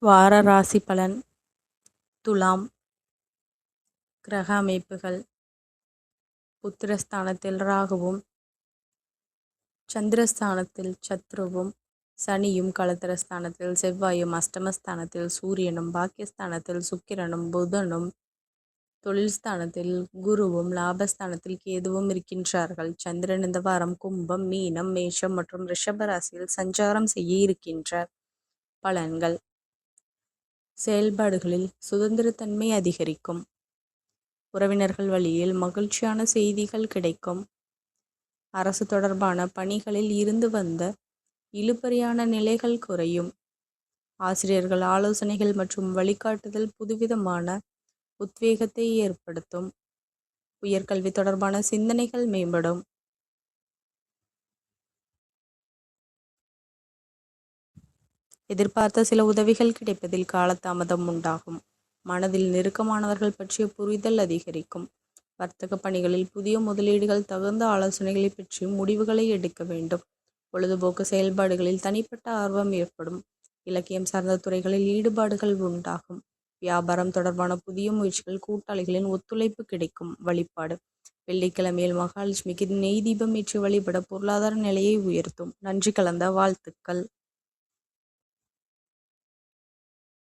வார ராசி பலன். துலாம். கிரக அமைப்புகள். புத்திரஸ்தானத்தில் ராகுவும் சந்திரஸ்தானத்தில் சத்ருவும் சனியும் களத்திரஸ்தானத்தில் செவ்வாயும் அஷ்டமஸ்தானத்தில் சூரியனும் பாக்கியஸ்தானத்தில் சுக்கிரனும் புதனும் தொழில் ஸ்தானத்தில் குருவும் லாபஸ்தானத்தில் கேதுவும் இருக்கின்றார்கள். சந்திரன் இந்த வாரம் கும்பம், மீனம், மேஷம் மற்றும் ரிஷப ராசியில் சஞ்சாரம் செய்ய இருக்கின்றார். பலன்கள். செயல்பாடுகளில் சுதந்திரத்தன்மை அதிகரிக்கும். உறவினர்கள் வழியில் மகிழ்ச்சியான செய்திகள் கிடைக்கும். அரசு தொடர்பான பணிகளில் இருந்து வந்த இழுபறியான நிலைகள் குறையும். ஆசிரியர்கள் ஆலோசனைகள் மற்றும் வழிகாட்டுதல் புதுவிதமான உத்வேகத்தை ஏற்படுத்தும். உயர்கல்வி தொடர்பான சிந்தனைகள் மேம்படும். எதிர்பார்த்த சில உதவிகள் கிடைப்பதில் காலதாமதம் உண்டாகும். மனதில் நெருக்கமானவர்கள் பற்றிய புரிதல் அதிகரிக்கும். வர்த்தக பணிகளில் புதிய முதலீடுகள் தகுந்த ஆலோசனைகளை பெற்று முடிவுகளை எடுக்க வேண்டும். பொழுதுபோக்கு செயல்பாடுகளில் தனிப்பட்ட ஆர்வம் ஏற்படும். இலக்கியம் சார்ந்த துறைகளில் ஈடுபாடுகள் உண்டாகும். வியாபாரம் தொடர்பான புதிய முயற்சிகள் கூட்டாளிகளின் ஒத்துழைப்பு கிடைக்கும். வழிபாடு. வெள்ளிக்கிழமையில் மகாலட்சுமிக்கு நெய் தீபம் ஏற்றி வழிபட பொருளாதார நிலையை உயர்த்தும். நன்றி கலந்த வாழ்த்துக்கள்.